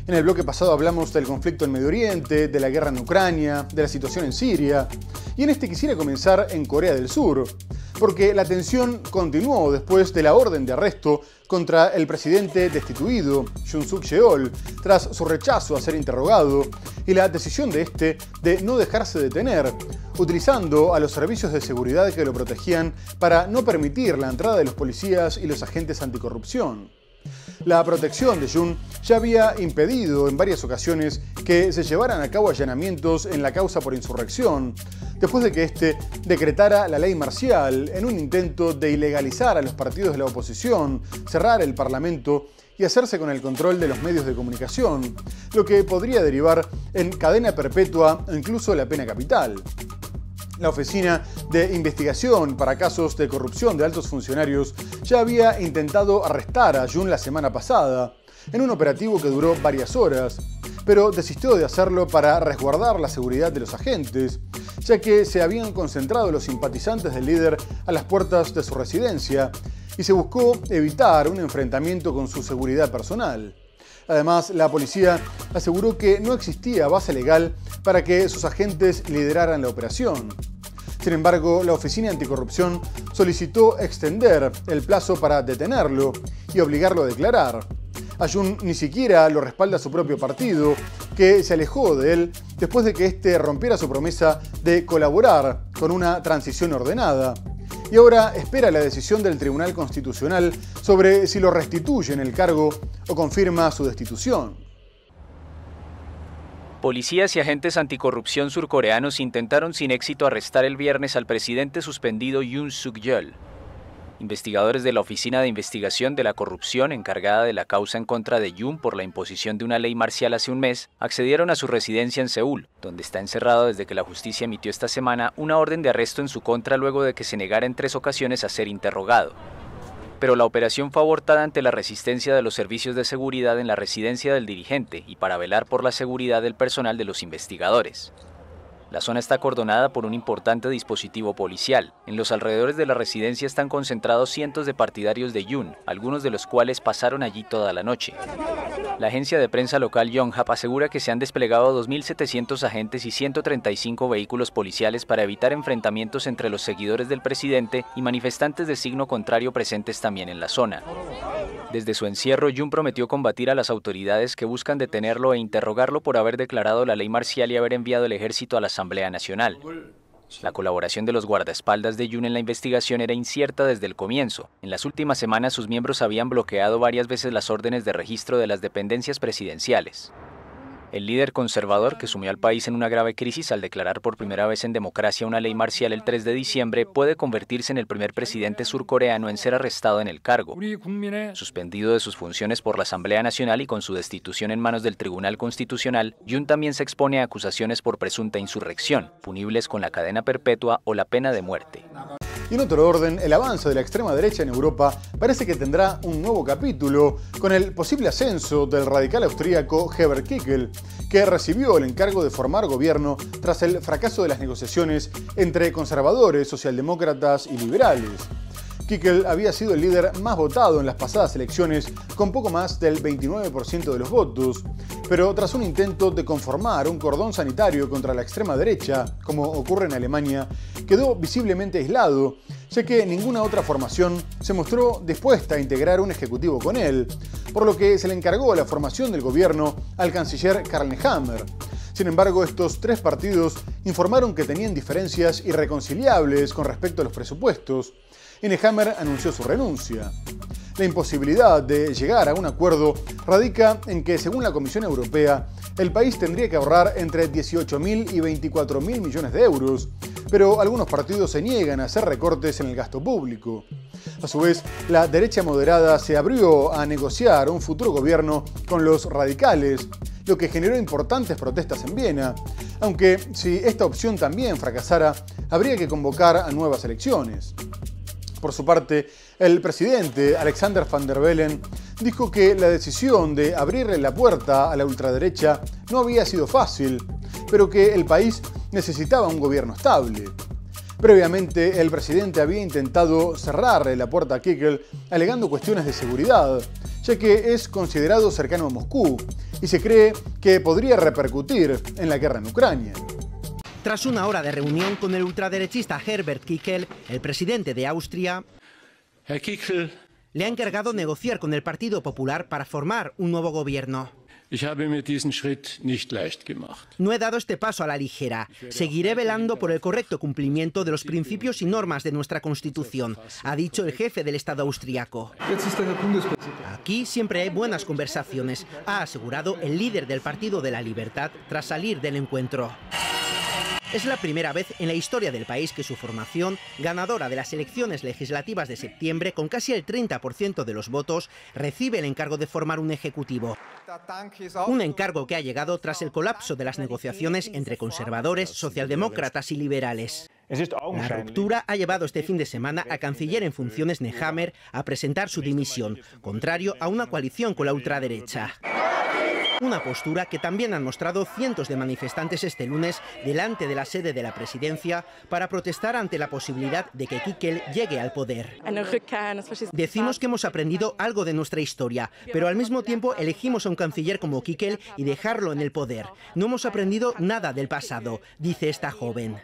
En el bloque pasado hablamos del conflicto en Medio Oriente, de la guerra en Ucrania, de la situación en Siria. Y en este quisiera comenzar en Corea del Sur, porque la tensión continuó después de la orden de arresto contra el presidente destituido, Yoon Suk-yeol, tras su rechazo a ser interrogado y la decisión de este de no dejarse detener, utilizando a los servicios de seguridad que lo protegían para no permitir la entrada de los policías y los agentes anticorrupción. La protección de Yoon ya había impedido en varias ocasiones que se llevaran a cabo allanamientos en la causa por insurrección, después de que este decretara la ley marcial en un intento de ilegalizar a los partidos de la oposición, cerrar el Parlamento y hacerse con el control de los medios de comunicación, lo que podría derivar en cadena perpetua o incluso la pena capital. La Oficina de Investigación para Casos de Corrupción de Altos Funcionarios ya había intentado arrestar a Yoon la semana pasada, en un operativo que duró varias horas, pero desistió de hacerlo para resguardar la seguridad de los agentes, ya que se habían concentrado los simpatizantes del líder a las puertas de su residencia y se buscó evitar un enfrentamiento con su seguridad personal. Además, la policía aseguró que no existía base legal para que sus agentes lideraran la operación. Sin embargo, la Oficina Anticorrupción solicitó extender el plazo para detenerlo y obligarlo a declarar. A Yoon ni siquiera lo respalda su propio partido, que se alejó de él después de que éste rompiera su promesa de colaborar con una transición ordenada. Y ahora espera la decisión del Tribunal Constitucional sobre si lo restituye en el cargo o confirma su destitución. Policías y agentes anticorrupción surcoreanos intentaron sin éxito arrestar el viernes al presidente suspendido Yoon Suk-yeol. Investigadores de la Oficina de Investigación de la Corrupción, encargada de la causa en contra de Yoon por la imposición de una ley marcial hace un mes, accedieron a su residencia en Seúl, donde está encerrado desde que la justicia emitió esta semana una orden de arresto en su contra luego de que se negara en 3 ocasiones a ser interrogado. Pero la operación fue abortada ante la resistencia de los servicios de seguridad en la residencia del dirigente y para velar por la seguridad del personal de los investigadores. La zona está acordonada por un importante dispositivo policial. En los alrededores de la residencia están concentrados cientos de partidarios de Yoon, algunos de los cuales pasaron allí toda la noche. La agencia de prensa local Yonhap asegura que se han desplegado 2.700 agentes y 135 vehículos policiales para evitar enfrentamientos entre los seguidores del presidente y manifestantes de signo contrario presentes también en la zona. Desde su encierro, Yoon prometió combatir a las autoridades que buscan detenerlo e interrogarlo por haber declarado la ley marcial y haber enviado el ejército a la Asamblea Nacional. La colaboración de los guardaespaldas de Yoon en la investigación era incierta desde el comienzo. En las últimas semanas sus miembros habían bloqueado varias veces las órdenes de registro de las dependencias presidenciales. El líder conservador, que sumió al país en una grave crisis al declarar por primera vez en democracia una ley marcial el 3 de diciembre, puede convertirse en el primer presidente surcoreano en ser arrestado en el cargo. Suspendido de sus funciones por la Asamblea Nacional y con su destitución en manos del Tribunal Constitucional, Yoon también se expone a acusaciones por presunta insurrección, punibles con la cadena perpetua o la pena de muerte. Y en otro orden, el avance de la extrema derecha en Europa parece que tendrá un nuevo capítulo con el posible ascenso del radical austríaco Herbert Kickl, que recibió el encargo de formar gobierno tras el fracaso de las negociaciones entre conservadores, socialdemócratas y liberales. Kickl había sido el líder más votado en las pasadas elecciones, con poco más del 29% de los votos, pero tras un intento de conformar un cordón sanitario contra la extrema derecha, como ocurre en Alemania, quedó visiblemente aislado, ya que ninguna otra formación se mostró dispuesta a integrar un ejecutivo con él, por lo que se le encargó la formación del gobierno al canciller Karl Nehammer. Sin embargo, estos 3 partidos informaron que tenían diferencias irreconciliables con respecto a los presupuestos, y Nehammer anunció su renuncia. La imposibilidad de llegar a un acuerdo radica en que, según la Comisión Europea, el país tendría que ahorrar entre 18.000 y 24.000 millones de euros, pero algunos partidos se niegan a hacer recortes en el gasto público. A su vez, la derecha moderada se abrió a negociar un futuro gobierno con los radicales, lo que generó importantes protestas en Viena, aunque si esta opción también fracasara, habría que convocar a nuevas elecciones. Por su parte, el presidente Alexander Van der Bellen dijo que la decisión de abrirle la puerta a la ultraderecha no había sido fácil, pero que el país necesitaba un gobierno estable. Previamente, el presidente había intentado cerrarle la puerta a Kickl alegando cuestiones de seguridad, ya que es considerado cercano a Moscú y se cree que podría repercutir en la guerra en Ucrania. Tras una hora de reunión con el ultraderechista Herbert Kickl, el presidente de Austria, Herr Kickl, le ha encargado negociar con el Partido Popular para formar un nuevo gobierno. ich habe mir diesen Schritt nicht leicht gemacht. No he dado este paso a la ligera. Seguiré velando por el correcto cumplimiento de los principios y normas de nuestra Constitución, ha dicho el jefe del Estado austriaco. Aquí siempre hay buenas conversaciones, ha asegurado el líder del Partido de la Libertad tras salir del encuentro. Es la primera vez en la historia del país que su formación, ganadora de las elecciones legislativas de septiembre con casi el 30% de los votos, recibe el encargo de formar un ejecutivo. Un encargo que ha llegado tras el colapso de las negociaciones entre conservadores, socialdemócratas y liberales. La ruptura ha llevado este fin de semana a canciller en funciones Nehammer a presentar su dimisión, contrario a una coalición con la ultraderecha. Una postura que también han mostrado cientos de manifestantes este lunes delante de la sede de la presidencia para protestar ante la posibilidad de que Kickl llegue al poder. Decimos que hemos aprendido algo de nuestra historia, pero al mismo tiempo elegimos a un canciller como Kickl y dejarlo en el poder. No hemos aprendido nada del pasado, dice esta joven.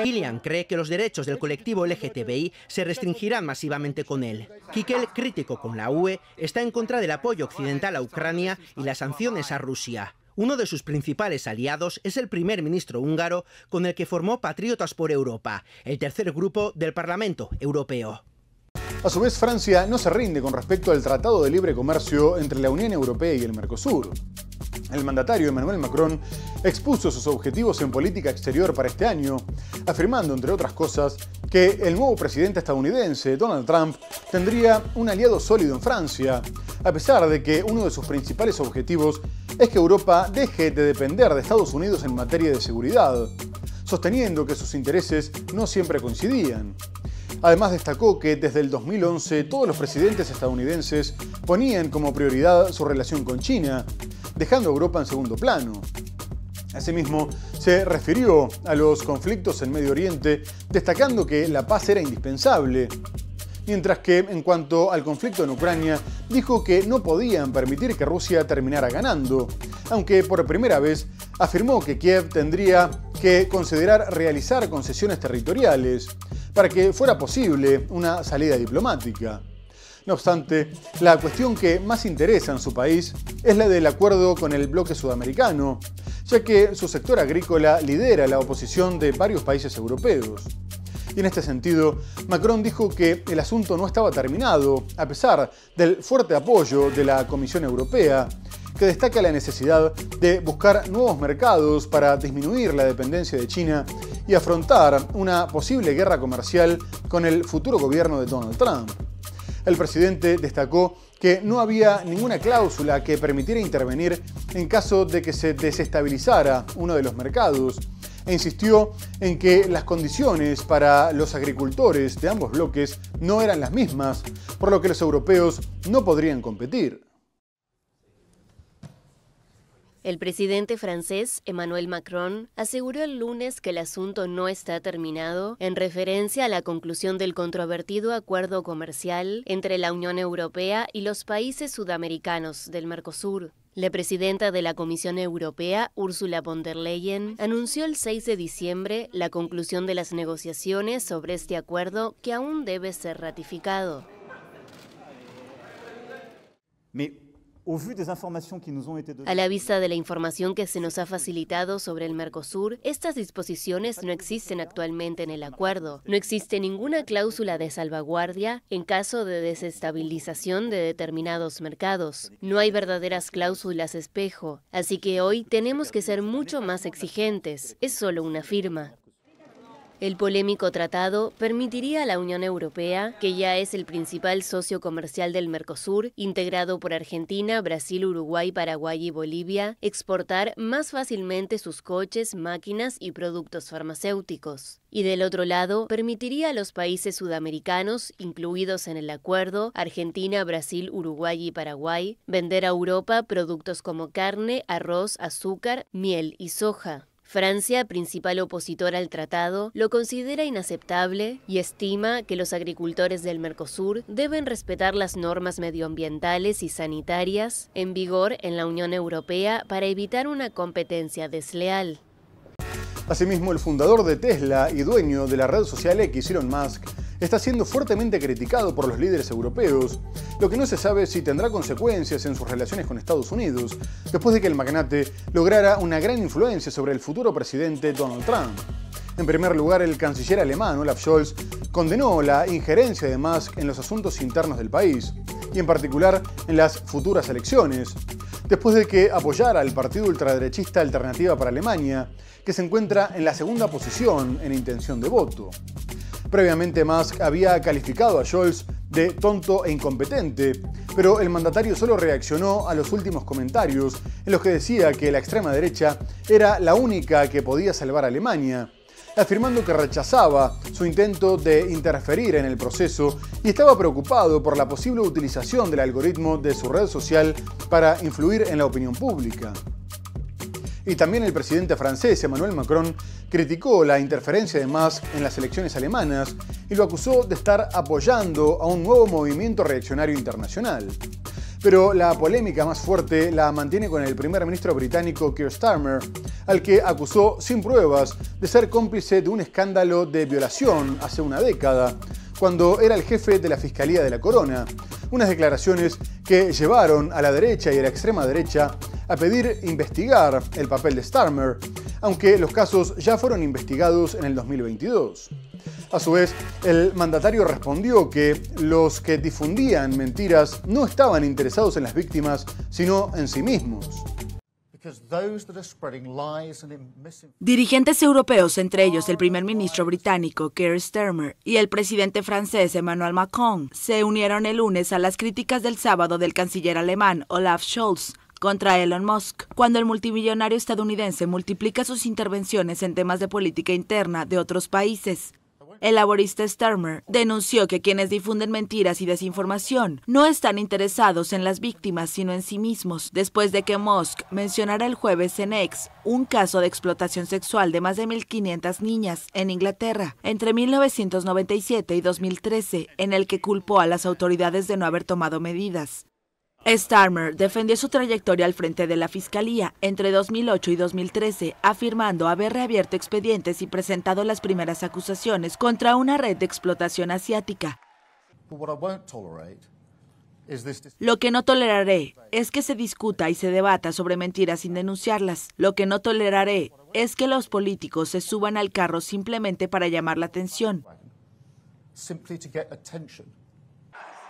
Kilian cree que los derechos del colectivo LGTBI se restringirán masivamente con él. Kickl, crítico con la UE, está en contra del apoyo occidental a Ucrania y las sanciones a Rusia. Uno de sus principales aliados es el primer ministro húngaro, con el que formó Patriotas por Europa, el tercer grupo del Parlamento Europeo. A su vez, Francia no se rinde con respecto al Tratado de Libre Comercio entre la Unión Europea y el Mercosur. El mandatario Emmanuel Macron expuso sus objetivos en política exterior para este año, afirmando, entre otras cosas, que el nuevo presidente estadounidense, Donald Trump, tendría un aliado sólido en Francia, a pesar de que uno de sus principales objetivos es que Europa deje de depender de Estados Unidos en materia de seguridad, sosteniendo que sus intereses no siempre coincidían. Además, destacó que desde el 2011 todos los presidentes estadounidenses ponían como prioridad su relación con China, dejando a Europa en segundo plano. Asimismo, se refirió a los conflictos en Medio Oriente, destacando que la paz era indispensable, mientras que en cuanto al conflicto en Ucrania, dijo que no podían permitir que Rusia terminara ganando, aunque por primera vez afirmó que Kiev tendría que considerar realizar concesiones territoriales para que fuera posible una salida diplomática. No obstante, la cuestión que más interesa en su país es la del acuerdo con el bloque sudamericano, ya que su sector agrícola lidera la oposición de varios países europeos. Y en este sentido, Macron dijo que el asunto no estaba terminado, a pesar del fuerte apoyo de la Comisión Europea, que destaca la necesidad de buscar nuevos mercados para disminuir la dependencia de China y afrontar una posible guerra comercial con el futuro gobierno de Donald Trump. El presidente destacó que no había ninguna cláusula que permitiera intervenir en caso de que se desestabilizara uno de los mercados, e insistió en que las condiciones para los agricultores de ambos bloques no eran las mismas, por lo que los europeos no podrían competir. El presidente francés Emmanuel Macron aseguró el lunes que el asunto no está terminado en referencia a la conclusión del controvertido acuerdo comercial entre la Unión Europea y los países sudamericanos del Mercosur. La presidenta de la Comisión Europea, Ursula von der Leyen, anunció el 6 de diciembre la conclusión de las negociaciones sobre este acuerdo que aún debe ser ratificado. A la vista de la información que se nos ha facilitado sobre el Mercosur, estas disposiciones no existen actualmente en el acuerdo. No existe ninguna cláusula de salvaguardia en caso de desestabilización de determinados mercados. No hay verdaderas cláusulas espejo, así que hoy tenemos que ser mucho más exigentes. Es solo una firma. El polémico tratado permitiría a la Unión Europea, que ya es el principal socio comercial del Mercosur, integrado por Argentina, Brasil, Uruguay, Paraguay y Bolivia, exportar más fácilmente sus coches, máquinas y productos farmacéuticos. Y del otro lado, permitiría a los países sudamericanos, incluidos en el acuerdo, Argentina, Brasil, Uruguay y Paraguay, vender a Europa productos como carne, arroz, azúcar, miel y soja. Francia, principal opositor al tratado, lo considera inaceptable y estima que los agricultores del Mercosur deben respetar las normas medioambientales y sanitarias en vigor en la Unión Europea para evitar una competencia desleal. Asimismo, el fundador de Tesla y dueño de la red social X, Elon Musk, está siendo fuertemente criticado por los líderes europeos, lo que no se sabe si tendrá consecuencias en sus relaciones con Estados Unidos, después de que el magnate lograra una gran influencia sobre el futuro presidente Donald Trump. En primer lugar, el canciller alemán Olaf Scholz condenó la injerencia de Musk en los asuntos internos del país, y en particular en las futuras elecciones, después de que apoyara al partido ultraderechista Alternativa para Alemania, que se encuentra en la segunda posición en intención de voto. Previamente, Musk había calificado a Scholz de tonto e incompetente, pero el mandatario solo reaccionó a los últimos comentarios en los que decía que la extrema derecha era la única que podía salvar a Alemania, afirmando que rechazaba su intento de interferir en el proceso y estaba preocupado por la posible utilización del algoritmo de su red social para influir en la opinión pública. Y también el presidente francés Emmanuel Macron criticó la interferencia de Musk en las elecciones alemanas y lo acusó de estar apoyando a un nuevo movimiento reaccionario internacional. Pero la polémica más fuerte la mantiene con el primer ministro británico Keir Starmer, al que acusó sin pruebas de ser cómplice de un escándalo de violación hace una década, cuando era el jefe de la Fiscalía de la Corona. Unas declaraciones que llevaron a la derecha y a la extrema derecha a pedir investigar el papel de Starmer, aunque los casos ya fueron investigados en el 2022. A su vez, el mandatario respondió que los que difundían mentiras no estaban interesados en las víctimas, sino en sí mismos. Dirigentes europeos, entre ellos el primer ministro británico Keir Starmer y el presidente francés Emmanuel Macron, se unieron el lunes a las críticas del sábado del canciller alemán Olaf Scholz contra Elon Musk, cuando el multimillonario estadounidense multiplica sus intervenciones en temas de política interna de otros países. El laborista Starmer denunció que quienes difunden mentiras y desinformación no están interesados en las víctimas sino en sí mismos, después de que Musk mencionara el jueves en X un caso de explotación sexual de más de 1.500 niñas en Inglaterra entre 1997 y 2013, en el que culpó a las autoridades de no haber tomado medidas. Starmer defendió su trayectoria al frente de la Fiscalía entre 2008 y 2013, afirmando haber reabierto expedientes y presentado las primeras acusaciones contra una red de explotación asiática. Lo que no toleraré es que se discuta y se debata sobre mentiras sin denunciarlas. Lo que no toleraré es que los políticos se suban al carro simplemente para llamar la atención.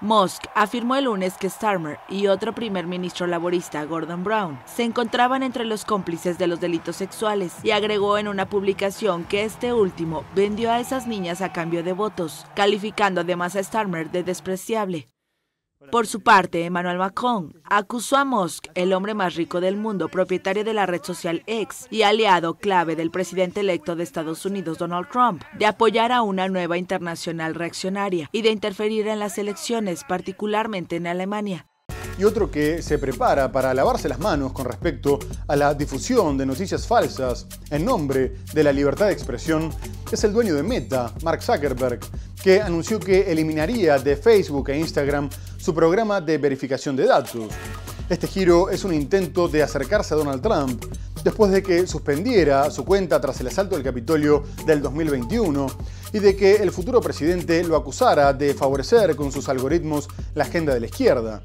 Musk afirmó el lunes que Starmer y otro primer ministro laborista, Gordon Brown, se encontraban entre los cómplices de los delitos sexuales y agregó en una publicación que este último vendió a esas niñas a cambio de votos, calificando además a Starmer de despreciable. Por su parte, Emmanuel Macron acusó a Musk, el hombre más rico del mundo, propietario de la red social X y aliado clave del presidente electo de Estados Unidos, Donald Trump, de apoyar a una nueva internacional reaccionaria y de interferir en las elecciones, particularmente en Alemania. Y otro que se prepara para lavarse las manos con respecto a la difusión de noticias falsas en nombre de la libertad de expresión es el dueño de Meta, Mark Zuckerberg, que anunció que eliminaría de Facebook e Instagram su programa de verificación de datos. Este giro es un intento de acercarse a Donald Trump después de que suspendiera su cuenta tras el asalto del Capitolio del 2021 y de que el futuro presidente lo acusara de favorecer con sus algoritmos la agenda de la izquierda.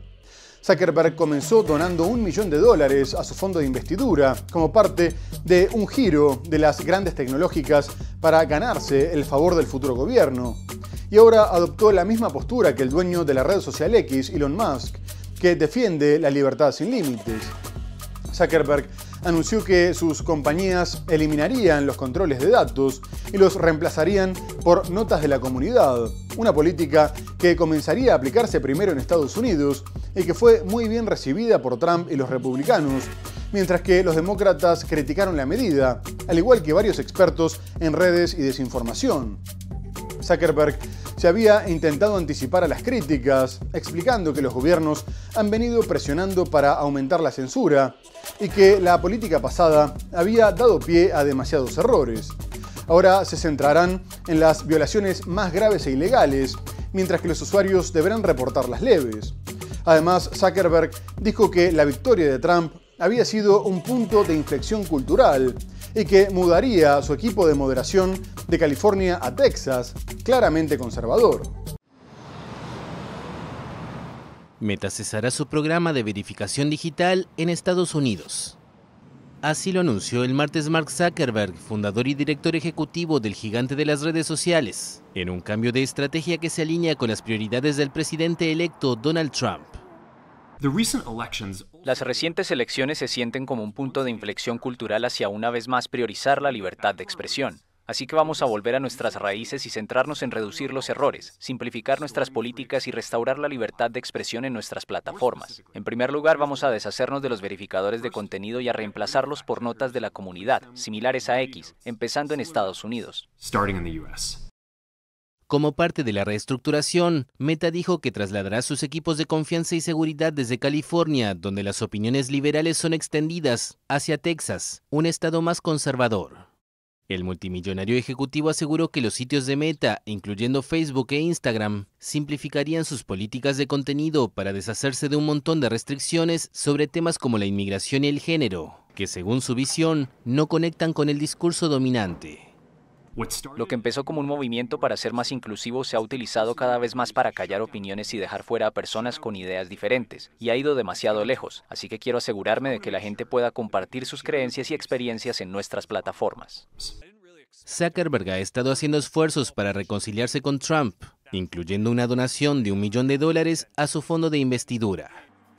Zuckerberg comenzó donando $1 millón a su fondo de investidura como parte de un giro de las grandes tecnológicas para ganarse el favor del futuro gobierno. Y ahora adoptó la misma postura que el dueño de la red social X, Elon Musk, que defiende la libertad sin límites. Zuckerberg anunció que sus compañías eliminarían los controles de datos y los reemplazarían por notas de la comunidad, una política que comenzaría a aplicarse primero en Estados Unidos y que fue muy bien recibida por Trump y los republicanos, mientras que los demócratas criticaron la medida, al igual que varios expertos en redes y desinformación. Zuckerberg se había intentado anticipar a las críticas, explicando que los gobiernos han venido presionando para aumentar la censura y que la política pasada había dado pie a demasiados errores. Ahora se centrarán en las violaciones más graves e ilegales, mientras que los usuarios deberán reportar las leves. Además, Zuckerberg dijo que la victoria de Trump había sido un punto de inflexión cultural y que mudaría su equipo de moderación de California a Texas, claramente conservador. Meta cesará su programa de verificación digital en Estados Unidos. Así lo anunció el martes Mark Zuckerberg, fundador y director ejecutivo del gigante de las redes sociales, en un cambio de estrategia que se alinea con las prioridades del presidente electo Donald Trump. Las recientes elecciones se sienten como un punto de inflexión cultural hacia una vez más priorizar la libertad de expresión. Así que vamos a volver a nuestras raíces y centrarnos en reducir los errores, simplificar nuestras políticas y restaurar la libertad de expresión en nuestras plataformas. En primer lugar, vamos a deshacernos de los verificadores de contenido y a reemplazarlos por notas de la comunidad, similares a X, empezando en Estados Unidos. Como parte de la reestructuración, Meta dijo que trasladará sus equipos de confianza y seguridad desde California, donde las opiniones liberales son extendidas, hacia Texas, un estado más conservador. El multimillonario ejecutivo aseguró que los sitios de Meta, incluyendo Facebook e Instagram, simplificarían sus políticas de contenido para deshacerse de un montón de restricciones sobre temas como la inmigración y el género, que según su visión, no conectan con el discurso dominante. Lo que empezó como un movimiento para ser más inclusivo se ha utilizado cada vez más para callar opiniones y dejar fuera a personas con ideas diferentes, y ha ido demasiado lejos, así que quiero asegurarme de que la gente pueda compartir sus creencias y experiencias en nuestras plataformas. Zuckerberg ha estado haciendo esfuerzos para reconciliarse con Trump, incluyendo una donación de $1 millón a su fondo de investidura.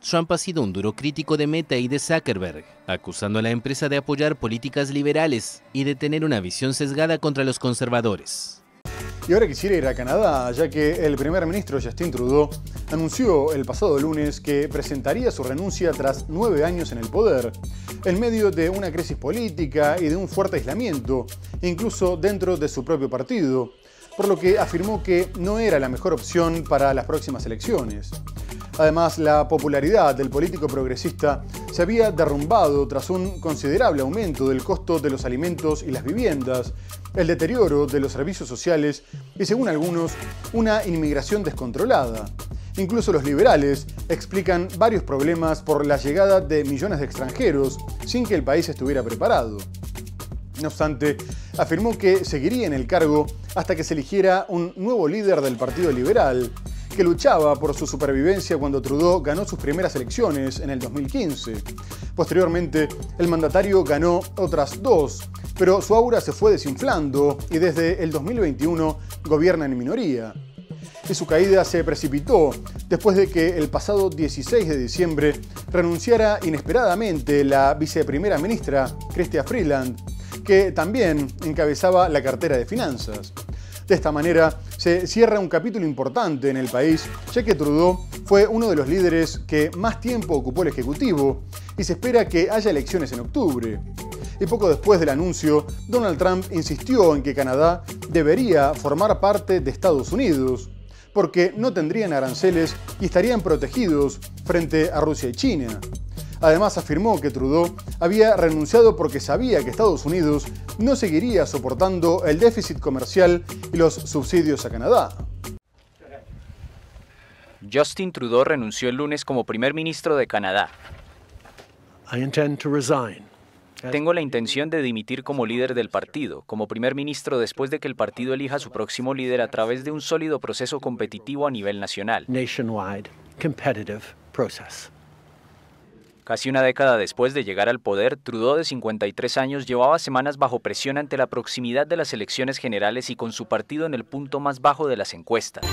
Trump ha sido un duro crítico de Meta y de Zuckerberg, acusando a la empresa de apoyar políticas liberales y de tener una visión sesgada contra los conservadores. Y ahora quisiera ir a Canadá, ya que el primer ministro Justin Trudeau anunció el pasado lunes que presentaría su renuncia tras 9 años en el poder, en medio de una crisis política y de un fuerte aislamiento, incluso dentro de su propio partido, por lo que afirmó que no era la mejor opción para las próximas elecciones. Además, la popularidad del político progresista se había derrumbado tras un considerable aumento del costo de los alimentos y las viviendas, el deterioro de los servicios sociales y, según algunos, una inmigración descontrolada. Incluso los liberales explican varios problemas por la llegada de millones de extranjeros sin que el país estuviera preparado. No obstante, afirmó que seguiría en el cargo hasta que se eligiera un nuevo líder del Partido Liberal, que luchaba por su supervivencia cuando Trudeau ganó sus primeras elecciones en el 2015. Posteriormente, el mandatario ganó otras 2, pero su aura se fue desinflando y desde el 2021 gobierna en minoría. Y su caída se precipitó después de que el pasado 16 de diciembre renunciara inesperadamente la viceprimera ministra Chrystia Freeland, que también encabezaba la cartera de finanzas. De esta manera, se cierra un capítulo importante en el país, ya que Trudeau fue uno de los líderes que más tiempo ocupó el Ejecutivo y se espera que haya elecciones en octubre. Y poco después del anuncio, Donald Trump insistió en que Canadá debería formar parte de Estados Unidos, porque no tendrían aranceles y estarían protegidos frente a Rusia y China. Además, afirmó que Trudeau había renunciado porque sabía que Estados Unidos no seguiría soportando el déficit comercial y los subsidios a Canadá. Justin Trudeau renunció el lunes como primer ministro de Canadá. Tengo la intención de dimitir como líder del partido, como primer ministro después de que el partido elija a su próximo líder a través de un sólido proceso competitivo a nivel nacional. Casi una década después de llegar al poder, Trudeau, de 53 años, llevaba semanas bajo presión ante la proximidad de las elecciones generales y con su partido en el punto más bajo de las encuestas.